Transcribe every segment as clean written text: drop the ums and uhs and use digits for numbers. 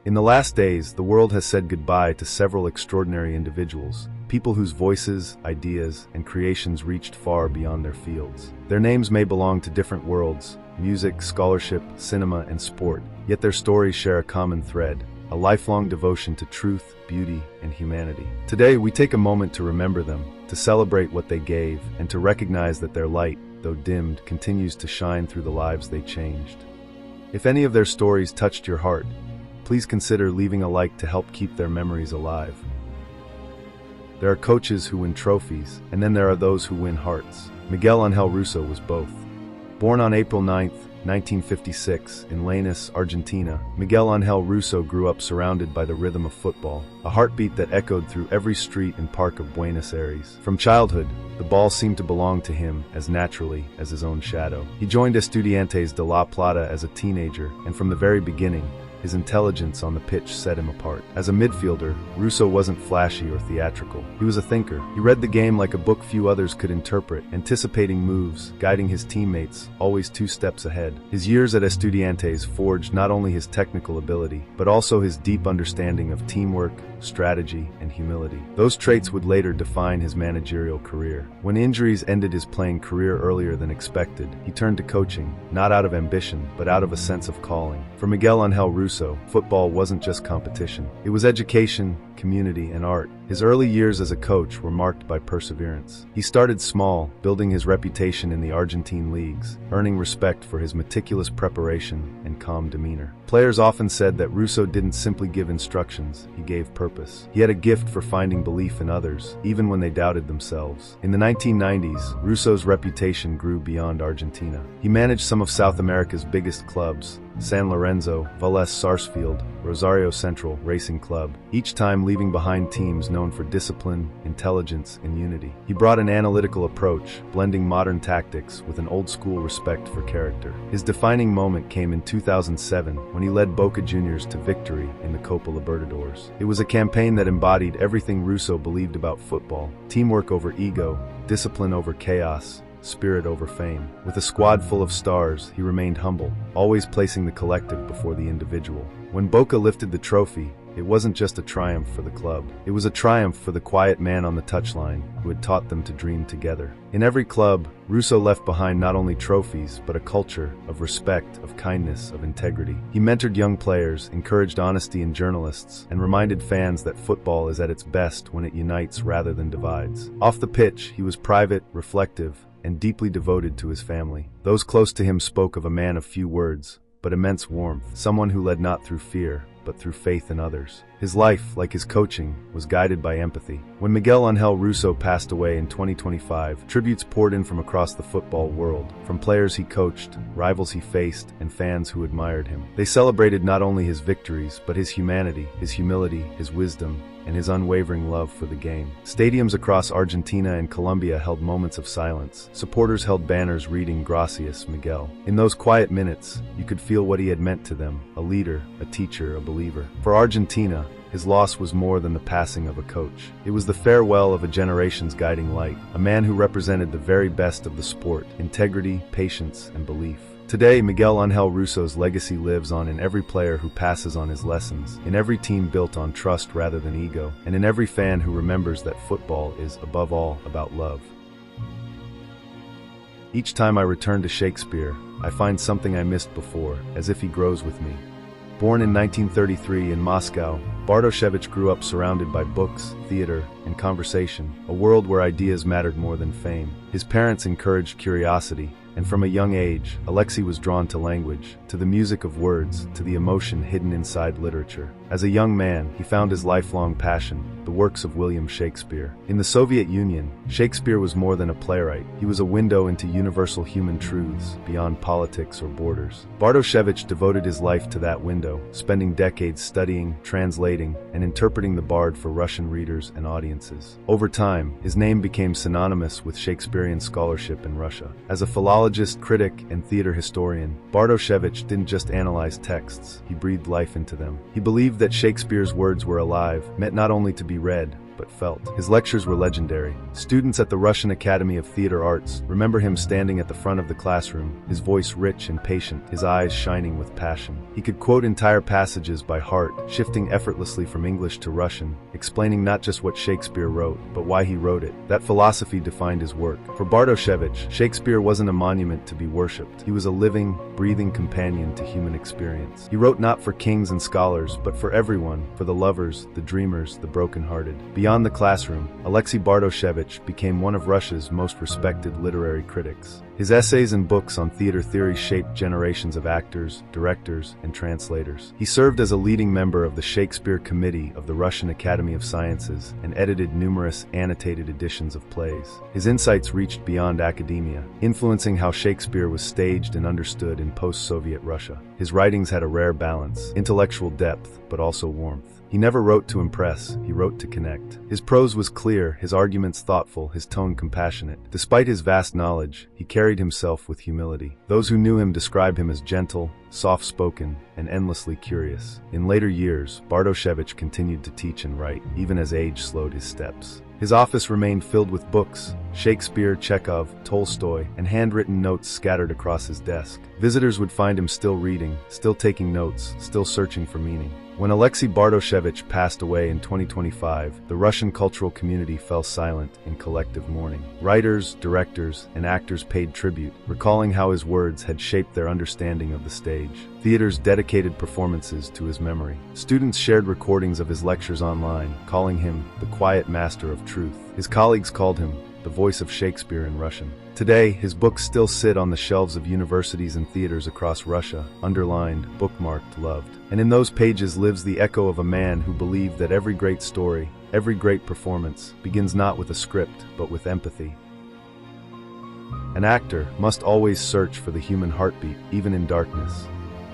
In the last days, the world has said goodbye to several extraordinary individuals, people whose voices, ideas, and creations reached far beyond their fields. Their names may belong to different worlds, music, scholarship, cinema, and sport, yet their stories share a common thread, a lifelong devotion to truth, beauty, and humanity. Today, we take a moment to remember them, to celebrate what they gave, and to recognize that their light, though dimmed, continues to shine through the lives they changed. If any of their stories touched your heart, please consider leaving a like to help keep their memories alive. There are coaches who win trophies, and then there are those who win hearts. Miguel Ángel Russo was both. Born on April 9, 1956, in Lanús, Argentina, Miguel Ángel Russo grew up surrounded by the rhythm of football, a heartbeat that echoed through every street and park of Buenos Aires. From childhood, the ball seemed to belong to him as naturally as his own shadow. He joined Estudiantes de La Plata as a teenager, and from the very beginning, his intelligence on the pitch set him apart. As a midfielder, Russo wasn't flashy or theatrical. He was a thinker. He read the game like a book few others could interpret, anticipating moves, guiding his teammates, always 2 steps ahead. His years at Estudiantes forged not only his technical ability, but also his deep understanding of teamwork, strategy, and humility. Those traits would later define his managerial career. When injuries ended his playing career earlier than expected, he turned to coaching, not out of ambition, but out of a sense of calling. For Miguel Ángel Russo, football wasn't just competition. It was education, community, and art. His early years as a coach were marked by perseverance. He started small, building his reputation in the Argentine leagues, earning respect for his meticulous preparation and calm demeanor. Players often said that Russo didn't simply give instructions, he gave purpose. He had a gift for finding belief in others, even when they doubted themselves. In the 1990s, Russo's reputation grew beyond Argentina. He managed some of South America's biggest clubs, San Lorenzo, Vélez Sarsfield, Rosario Central Racing Club, each time leaving behind teams known for discipline, intelligence, and unity. He brought an analytical approach, blending modern tactics with an old-school respect for character. His defining moment came in 2007 when he led Boca Juniors to victory in the Copa Libertadores. It was a campaign that embodied everything Russo believed about football: teamwork over ego, discipline over chaos, spirit over fame. With a squad full of stars, he remained humble, always placing the collective before the individual. When Boca lifted the trophy, it wasn't just a triumph for the club. It was a triumph for the quiet man on the touchline who had taught them to dream together. In every club, Russo left behind not only trophies, but a culture of respect, of kindness, of integrity. He mentored young players, encouraged honesty in journalists, and reminded fans that football is at its best when it unites rather than divides. Off the pitch, he was private, reflective, and deeply devoted to his family. Those close to him spoke of a man of few words, but immense warmth, someone who led not through fear, but through faith in others. His life, like his coaching, was guided by empathy. When Miguel Ángel Russo passed away in 2025, tributes poured in from across the football world, from players he coached, rivals he faced, and fans who admired him. They celebrated not only his victories, but his humanity, his humility, his wisdom, and his unwavering love for the game. Stadiums across Argentina and Colombia held moments of silence. Supporters held banners reading "Gracias, Miguel." In those quiet minutes, you could feel what he had meant to them: a leader, a teacher, a believer. For Argentina, his loss was more than the passing of a coach. It was the farewell of a generation's guiding light, a man who represented the very best of the sport: integrity, patience, and belief. Today, Miguel Ángel Russo's legacy lives on in every player who passes on his lessons, in every team built on trust rather than ego, and in every fan who remembers that football is, above all, about love. Each time I return to Shakespeare, I find something I missed before, as if he grows with me. Born in 1933 in Moscow, Bartoshevich grew up surrounded by books, theater, and conversation, a world where ideas mattered more than fame. His parents encouraged curiosity, and from a young age, Aleksey was drawn to language, to the music of words, to the emotion hidden inside literature. As a young man, he found his lifelong passion, the works of William Shakespeare. In the Soviet Union, Shakespeare was more than a playwright. He was a window into universal human truths, beyond politics or borders. Bartoshevich devoted his life to that window, spending decades studying, translating, and interpreting the Bard for Russian readers and audiences. Over time, his name became synonymous with Shakespearean scholarship in Russia. As a philologist, critic, and theater historian, Bartoshevich didn't just analyze texts, he breathed life into them. He believed that Shakespeare's words were alive, meant not only to be read, but felt. His lectures were legendary. Students at the Russian Academy of Theater Arts remember him standing at the front of the classroom, his voice rich and patient, his eyes shining with passion. He could quote entire passages by heart, shifting effortlessly from English to Russian, explaining not just what Shakespeare wrote, but why he wrote it. That philosophy defined his work. For Bartoshevich, Shakespeare wasn't a monument to be worshipped. He was a living, breathing companion to human experience. He wrote not for kings and scholars, but for everyone, for the lovers, the dreamers, the broken-hearted. Beyond the classroom, Aleksey Bartoshevich became one of Russia's most respected literary critics. His essays and books on theater theory shaped generations of actors, directors, and translators. He served as a leading member of the Shakespeare Committee of the Russian Academy of Sciences and edited numerous annotated editions of plays. His insights reached beyond academia, influencing how Shakespeare was staged and understood in post-Soviet Russia. His writings had a rare balance, intellectual depth, but also warmth. He never wrote to impress, he wrote to connect. His prose was clear, his arguments thoughtful, his tone compassionate. Despite his vast knowledge, he carried himself with humility. Those who knew him describe him as gentle, soft-spoken, and endlessly curious. In later years, Bartoshevich continued to teach and write, even as age slowed his steps. His office remained filled with books, Shakespeare, Chekhov, Tolstoy, and handwritten notes scattered across his desk. Visitors would find him still reading, still taking notes, still searching for meaning. When Aleksey Bartoshevich passed away in 2025, the Russian cultural community fell silent in collective mourning. Writers, directors, and actors paid tribute, recalling how his words had shaped their understanding of the stage. Theaters dedicated performances to his memory. Students shared recordings of his lectures online, calling him the quiet master of truth. His colleagues called him the voice of Shakespeare in Russian. Today, his books still sit on the shelves of universities and theaters across Russia, underlined, bookmarked, loved. And in those pages lives the echo of a man who believed that every great story, every great performance, begins not with a script, but with empathy. An actor must always search for the human heartbeat, even in darkness.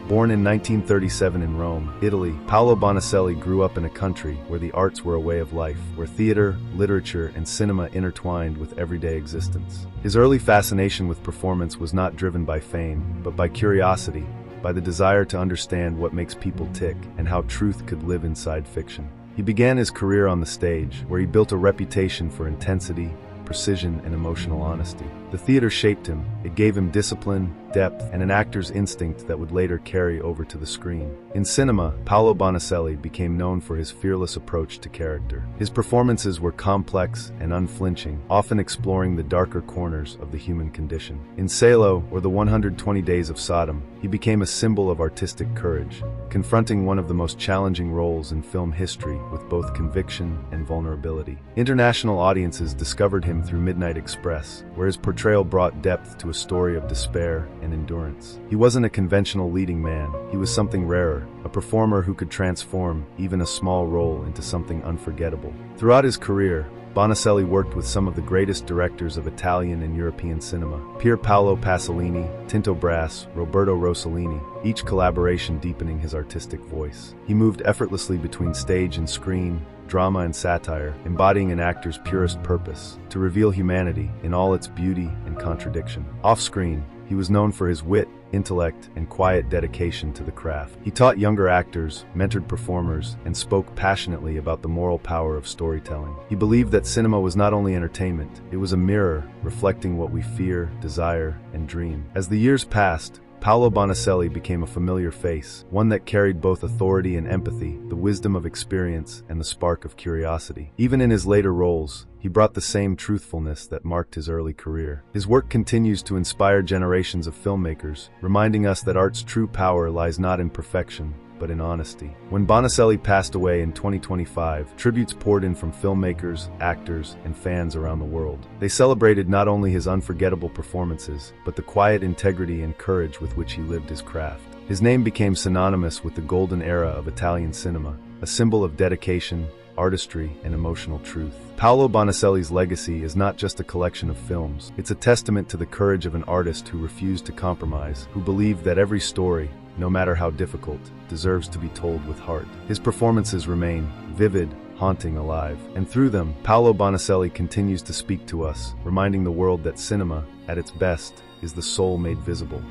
Born in 1937 in Rome, Italy, Paolo Bonacelli grew up in a country where the arts were a way of life, where theater, literature, and cinema intertwined with everyday existence. His early fascination with performance was not driven by fame, but by curiosity, by the desire to understand what makes people tick and how truth could live inside fiction. He began his career on the stage, where he built a reputation for intensity, precision, and emotional honesty. The theater shaped him. It gave him discipline, depth, and an actor's instinct that would later carry over to the screen. In cinema, Paolo Bonacelli became known for his fearless approach to character. His performances were complex and unflinching, often exploring the darker corners of the human condition. In Salo, or the 120 Days of Sodom, he became a symbol of artistic courage, confronting one of the most challenging roles in film history with both conviction and vulnerability. International audiences discovered him through Midnight Express, where his portrayal brought depth to a story of despair and endurance. He wasn't a conventional leading man, he was something rarer, a performer who could transform even a small role into something unforgettable. Throughout his career, Bonacelli worked with some of the greatest directors of Italian and European cinema: Pier Paolo Pasolini, Tinto Brass, Roberto Rossellini, each collaboration deepening his artistic voice. He moved effortlessly between stage and screen, drama and satire, embodying an actor's purest purpose, to reveal humanity in all its beauty and contradiction. Off-screen, he was known for his wit, intellect, and quiet dedication to the craft. He taught younger actors, mentored performers, and spoke passionately about the moral power of storytelling. He believed that cinema was not only entertainment, it was a mirror reflecting what we fear, desire, and dream. As the years passed, Paolo Bonacelli became a familiar face, one that carried both authority and empathy, the wisdom of experience and the spark of curiosity. Even in his later roles, he brought the same truthfulness that marked his early career. His work continues to inspire generations of filmmakers, reminding us that art's true power lies not in perfection, but in honesty. When Bonacelli passed away in 2025, tributes poured in from filmmakers, actors, and fans around the world. They celebrated not only his unforgettable performances, but the quiet integrity and courage with which he lived his craft. His name became synonymous with the golden era of Italian cinema, a symbol of dedication, artistry, and emotional truth. Paolo Bonacelli's legacy is not just a collection of films, it's a testament to the courage of an artist who refused to compromise, who believed that every story, no matter how difficult, deserves to be told with heart. His performances remain vivid, haunting, alive, and through them, Paolo Bonacelli continues to speak to us, reminding the world that cinema, at its best, is the soul made visible.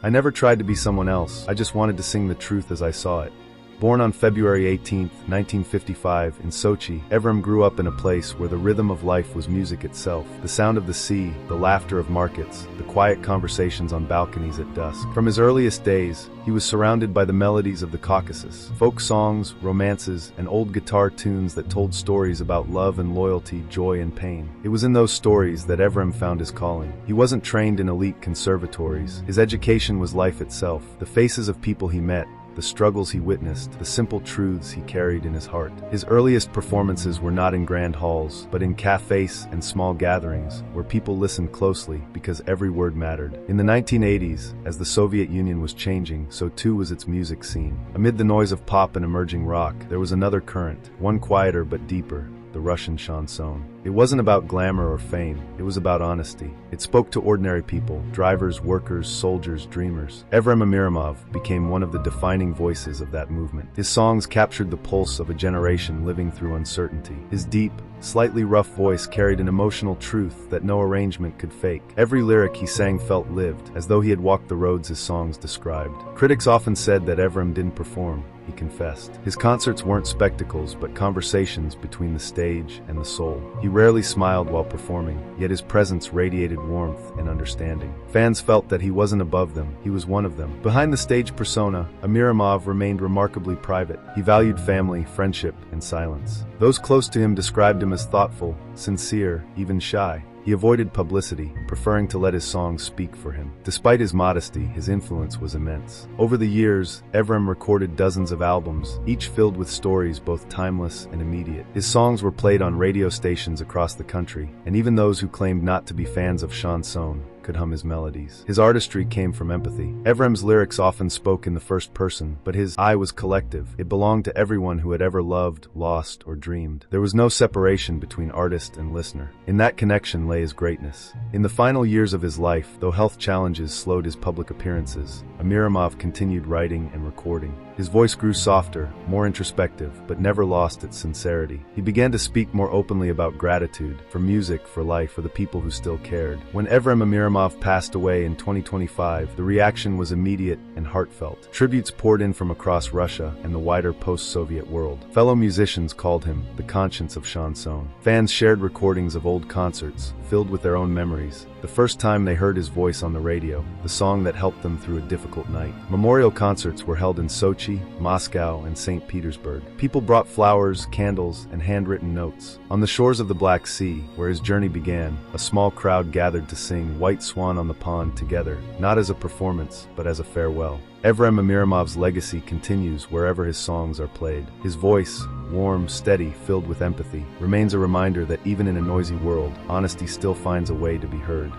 I never tried to be someone else, I just wanted to sing the truth as I saw it. Born on February 18, 1955, in Sochi, Efrem grew up in a place where the rhythm of life was music itself. The sound of the sea, the laughter of markets, the quiet conversations on balconies at dusk. From his earliest days, he was surrounded by the melodies of the Caucasus, folk songs, romances, and old guitar tunes that told stories about love and loyalty, joy and pain. It was in those stories that Efrem found his calling. He wasn't trained in elite conservatories. His education was life itself, the faces of people he met, the struggles he witnessed, the simple truths he carried in his heart. His earliest performances were not in grand halls, but in cafes and small gatherings, where people listened closely because every word mattered. In the 1980s, as the Soviet Union was changing, so too was its music scene. Amid the noise of pop and emerging rock, there was another current, one quieter but deeper: the Russian chanson. It wasn't about glamour or fame, it was about honesty. It spoke to ordinary people, drivers, workers, soldiers, dreamers. Efrem Amiramov became one of the defining voices of that movement. His songs captured the pulse of a generation living through uncertainty. His deep, slightly rough voice carried an emotional truth that no arrangement could fake. Every lyric he sang felt lived, as though he had walked the roads his songs described. Critics often said that Efrem didn't perform, he confessed. His concerts weren't spectacles, but conversations between the stage and the soul. He rarely smiled while performing, yet his presence radiated warmth and understanding. Fans felt that he wasn't above them, he was one of them. Behind the stage persona, Amiramov remained remarkably private. He valued family, friendship, and silence. Those close to him described him as thoughtful, sincere, even shy. He avoided publicity, preferring to let his songs speak for him. Despite his modesty, his influence was immense. Over the years, Efrem recorded dozens of albums, each filled with stories both timeless and immediate. His songs were played on radio stations across the country, and even those who claimed not to be fans of chanson could hum his melodies. His artistry came from empathy. Efrem's lyrics often spoke in the first person, but his I was collective. It belonged to everyone who had ever loved, lost, or dreamed. There was no separation between artist and listener. In that connection lay his greatness. In the final years of his life, though health challenges slowed his public appearances, Amiramov continued writing and recording. His voice grew softer, more introspective, but never lost its sincerity. He began to speak more openly about gratitude, for music, for life, for the people who still cared. When Efrem Amiramov passed away in 2025, the reaction was immediate and heartfelt. Tributes poured in from across Russia and the wider post-Soviet world. Fellow musicians called him the conscience of chanson. Fans shared recordings of old concerts, filled with their own memories. The first time they heard his voice on the radio, the song that helped them through a difficult night. Memorial concerts were held in Sochi, Moscow, and St. Petersburg. People brought flowers, candles, and handwritten notes. On the shores of the Black Sea, where his journey began, a small crowd gathered to sing White Swan on the Pond together, not as a performance, but as a farewell. Efrem Amiramov's legacy continues wherever his songs are played. His voice, warm, steady, filled with empathy, remains a reminder that even in a noisy world, honesty still finds a way to be heard.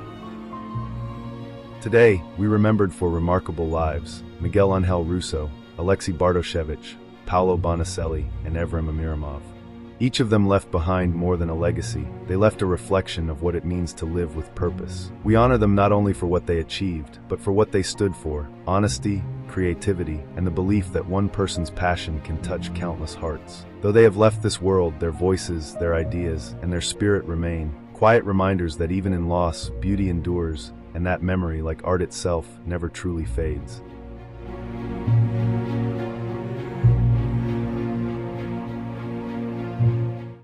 Today, we remembered for remarkable lives Miguel Ángel Russo, Aleksey Bartoshevich, Paolo Bonacelli, and Efrem Amiramov. Each of them left behind more than a legacy. They left a reflection of what it means to live with purpose. We honor them not only for what they achieved, but for what they stood for: honesty, creativity, and the belief that one person's passion can touch countless hearts. Though they have left this world, their voices, their ideas, and their spirit remain, quiet reminders that even in loss, beauty endures, and that memory, like art itself, never truly fades.